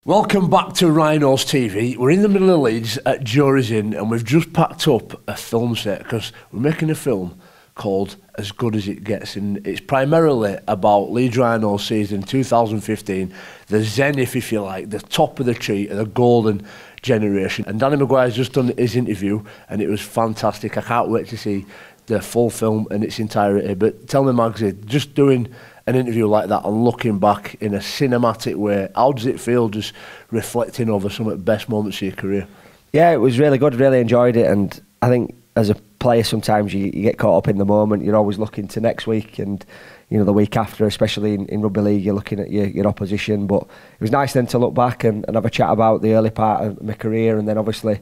Welcome back to Rhinos TV. We're in the middle of Leeds at Jury's Inn and we've just packed up a film set because we're making a film called As Good As It Gets, and it's primarily about Leeds Rhinos season 2015, the zenith, if you like, the top of the tree of the golden generation. And Danny McGuire's just done his interview and it was fantastic. I can't wait to see the full film in its entirety. But tell me, Magsy, just doing an interview like that and looking back in a cinematic way, how does it feel just reflecting over some of the best moments of your career? Yeah, it was really good, really enjoyed it, and I think as a player sometimes you get caught up in the moment. You're always looking to next week and the week after, especially in rugby league, you're looking at your opposition. But it was nice then to look back and have a chat about the early part of my career and then obviously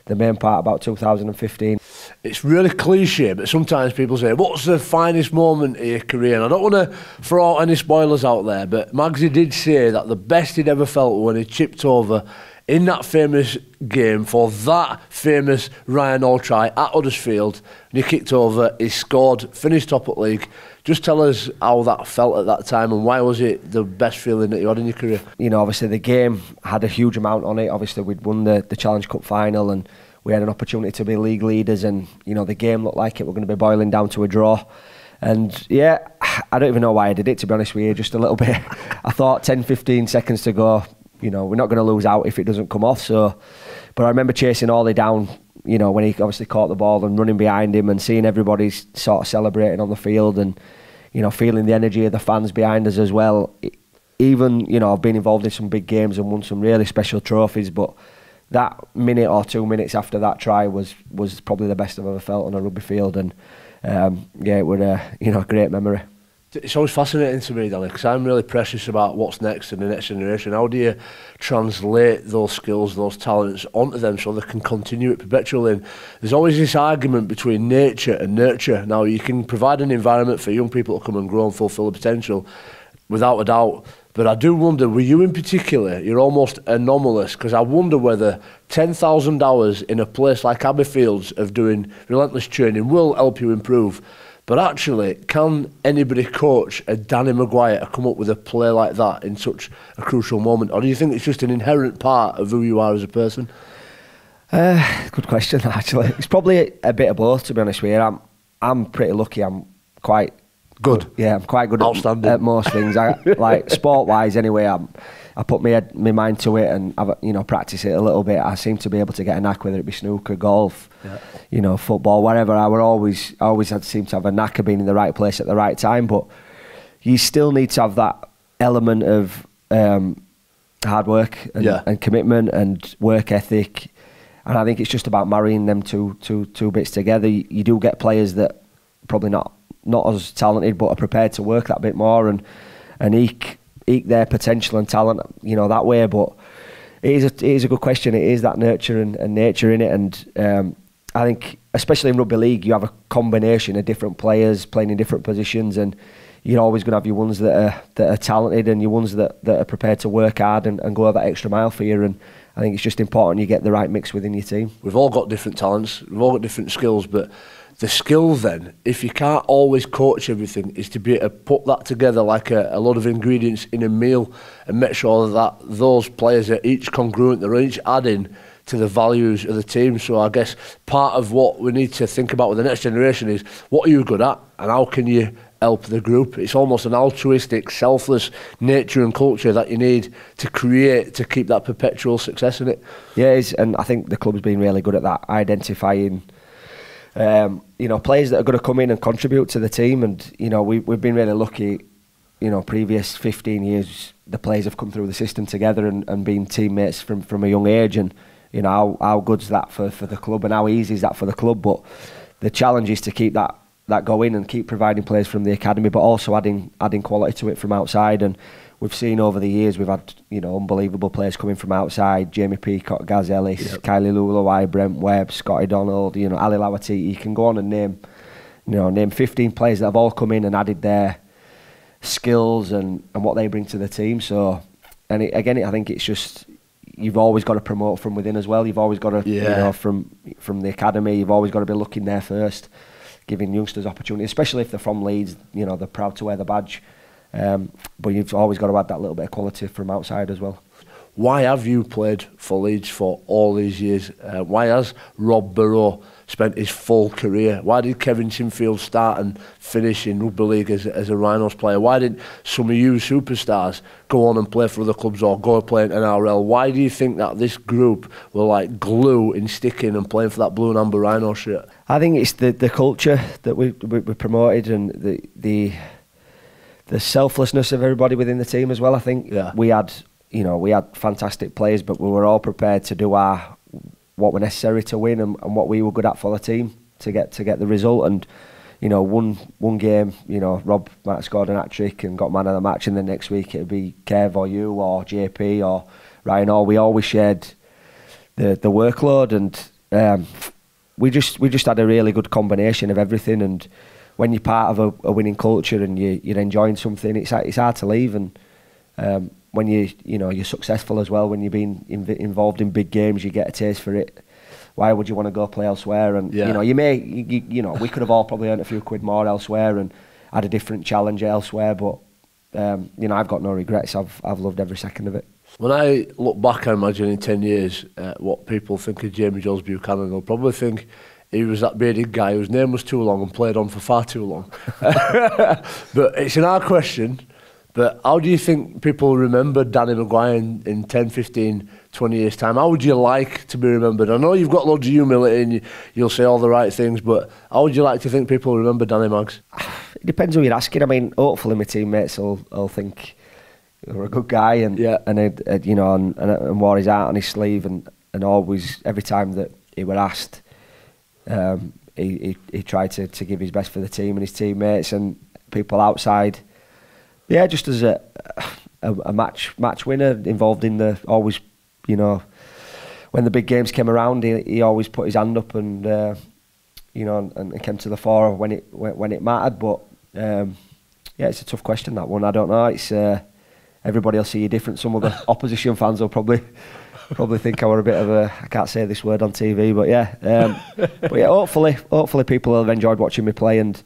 the main part about 2015. It's really cliche, but sometimes people say, what's the finest moment in your career? And I don't want to throw out any spoilers out there, but Magsy did say that the best he'd ever felt when he chipped over in that famous game for that famous Ryan Hall try at Huddersfield, and he kicked over, he scored, finished top at league. Just tell us how that felt at that time and why was it the best feeling that you had in your career? Obviously the game had a huge amount on it. Obviously we'd won the Challenge Cup final and we had an opportunity to be league leaders, and the game looked like it were going to be boiling down to a draw. And yeah, I don't even know why I did it, to be honest with you, just a little bit. I thought 10-15 seconds to go, we're not going to lose out if it doesn't come off. But I remember chasing Ollie down, when he obviously caught the ball and running behind him and seeing everybody sort of celebrating on the field and, feeling the energy of the fans behind us as well. Even, I've been involved in some big games and won some really special trophies, but that minute or 2 minutes after that try was probably the best I've ever felt on a rugby field, and it was a great memory. It's always fascinating to me, Danny, because I'm really precious about what's next in the next generation. How do you translate those skills, those talents onto them so they can continue it perpetually? And there's always this argument between nature and nurture. Now, you can provide an environment for young people to come and grow and fulfil the potential, without a doubt. But I do wonder, with you in particular, you're almost anomalous, because I wonder whether 10,000 hours in a place like Abbeyfields of doing relentless training will help you improve. But actually, can anybody coach a Danny McGuire to come up with a play like that in such a crucial moment? Or do you think it's just an inherent part of who you are as a person? Good question, actually. It's probably a bit of both, to be honest with you. I'm pretty lucky. I'm quite good. Yeah, I'm quite good at most things. Like sport-wise, anyway. I put my mind to it and practice it a little bit. I seem to be able to get a knack, whether it be snooker, golf, football, whatever. I always seem to have a knack of being in the right place at the right time. But you still need to have that element of hard work and commitment and work ethic. And I think it's just about marrying them two bits together. You do get players that probably not as talented, but are prepared to work that bit more and eke their potential and talent, that way. But it is a good question. It is that nurture and nature in it, and I think especially in rugby league, you have a combination of different players playing in different positions, and you're always going to have your ones that are talented and your ones that are prepared to work hard and go that extra mile for you. And I think it's just important you get the right mix within your team. We've all got different talents, we've all got different skills, but the skill then, if you can't always coach everything, is to be able to put that together like a lot of ingredients in a meal and make sure that those players are each congruent, they're each adding to the values of the team. So I guess part of what we need to think about with the next generation is, what are you good at and how can you help the group? It's almost an altruistic, selfless nature and culture that you need to create to keep that perpetual success in it. Yeah, it is, and I think the club's been really good at that, identifying players that are going to come in and contribute to the team. And we've been really lucky. Previous 15 years, the players have come through the system together and been teammates from a young age. And how good's that for the club, and how easy is that for the club? But the challenge is to keep that going and keep providing players from the academy, but also adding quality to it from outside. And we've seen over the years, we've had unbelievable players coming from outside: Jamie Peacock, Gaz Ellis, Kylie Lulawai, Brent Webb, Scotty Donald, Ali Lawati. You can go on and name 15 players that have all come in and added their skills and what they bring to the team. So, and I think it's just, you've always got to promote from within as well. You've always got to, from the academy, you've always got to be looking there first, giving youngsters opportunity, especially if they're from Leeds. They're proud to wear the badge. But you've always got to add that little bit of quality from outside as well. why have you played for Leeds for all these years? Why has Rob Burrow spent his full career? Why did Kevin Sinfield start and finish in rugby league as a Rhinos player? Why didn't some of you superstars go on and play for other clubs or go play in NRL? Why do you think that this group were like glue in sticking and playing for that blue and amber Rhino shirt? I think it's the culture that we promoted, and the selflessness of everybody within the team as well. I think we had fantastic players, but we were all prepared to do what were necessary to win and what we were good at for the team to get the result. And one game, Rob might have scored an hat-trick and got man of the match, and the next week it'd be Kev or you or JP or Ryan. Or we always shared the workload, and we just had a really good combination of everything. And when you're part of a winning culture and you're enjoying something, it's hard to leave. And when you're successful as well, when you've been involved in big games, you get a taste for it. Why would you want to go play elsewhere? And we could have all probably earned a few quid more elsewhere and had a different challenge elsewhere. But I've got no regrets. I've loved every second of it. When I look back, I imagine in 10 years, what people think of Jamie Jones-Buchanan, they'll probably think he was that bearded guy whose name was too long and played on for far too long. But it's an hard question. But how do you think people remember Danny McGuire in 10, 15, 20 years' time? How would you like to be remembered? I know you've got loads of humility and you'll say all the right things, but how would you like to think people remember Danny Mags? It depends who you're asking. I mean, hopefully my teammates will think you're a good guy and wore his heart on his sleeve, and always, every time that he were asked, he tried to give his best for the team and his teammates and people outside. Yeah, just as a match winner, involved in always, when the big games came around, he always put his hand up and and came to the fore when it mattered. But it's a tough question, that one. I don't know. It's everybody will see you different. Some of the opposition fans will probably think I were a bit of I can't say this word on TV, but hopefully people have enjoyed watching me play, and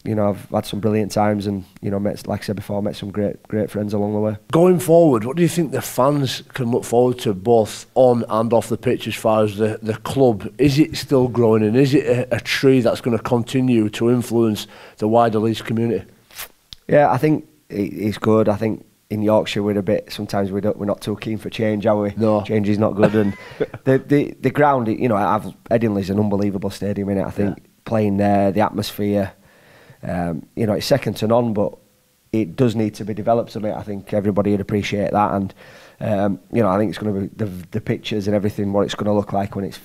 I've had some brilliant times, and met, like I said before, met some great friends along the way. Going forward, what do you think the fans can look forward to both on and off the pitch as far as the club? Is it still growing, and is it a tree that's going to continue to influence the wider Leeds community? Yeah, I think it's good. I think in Yorkshire sometimes we're not too keen for change, are we? No. Change is not good. And the ground, Headingley's an unbelievable stadium, innit? I think playing there, the atmosphere, it's second to none, but it does need to be developed a bit. I think everybody would appreciate that, and I think it's going to be the pictures and everything, what it's going to look like when it's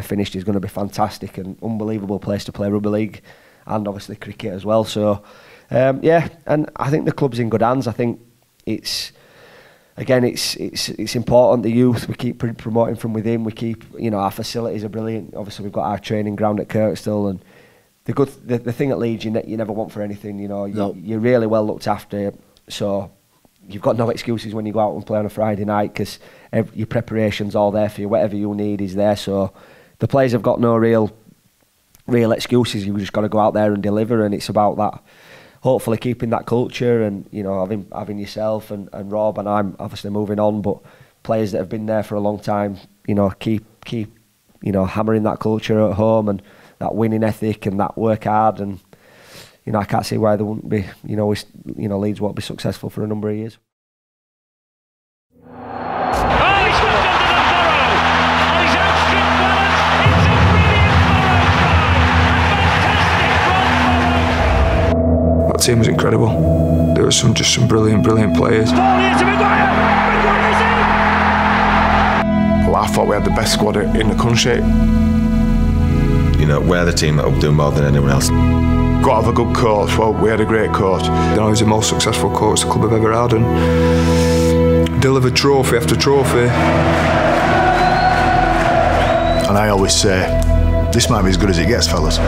finished is going to be fantastic, and unbelievable place to play rugby league and obviously cricket as well. So and I think the club's in good hands. I think it's important, the youth, we keep promoting from within. We keep, our facilities are brilliant. Obviously we've got our training ground at Kirkstall, and the thing at Leeds, you never want for anything. You're really well looked after, so you've got no excuses when you go out and play on a Friday night, because your preparation's all there for you. Whatever you need is there. So the players have got no real excuses. You've just got to go out there and deliver, and it's about that. Hopefully keeping that culture, and having yourself and Rob, and I'm obviously moving on, but players that have been there for a long time, keep hammering that culture at home, and that winning ethic and that work hard, and I can't see why there wouldn't be. Leeds won't be successful for a number of years. That team was incredible. There was just some brilliant players. Well, I thought we had the best squad in the country. We're the team that will do more than anyone else. Got to have a good coach. Well, we had a great coach. He's the most successful coach the club have ever had, and delivered trophy after trophy. And I always say, this might be as good as it gets, fellas. I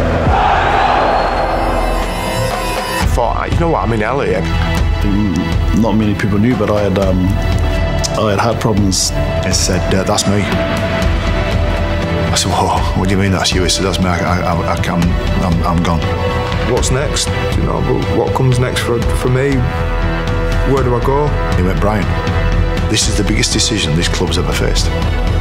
thought, you know what, I'm in hell here. Not many people knew, but I had problems. He said, that's me. I said, whoa, what do you mean that's you? He said, that's me, I'm gone. What's next? But what comes next for me? Where do I go? He went, Brian, This is the biggest decision this club's ever faced.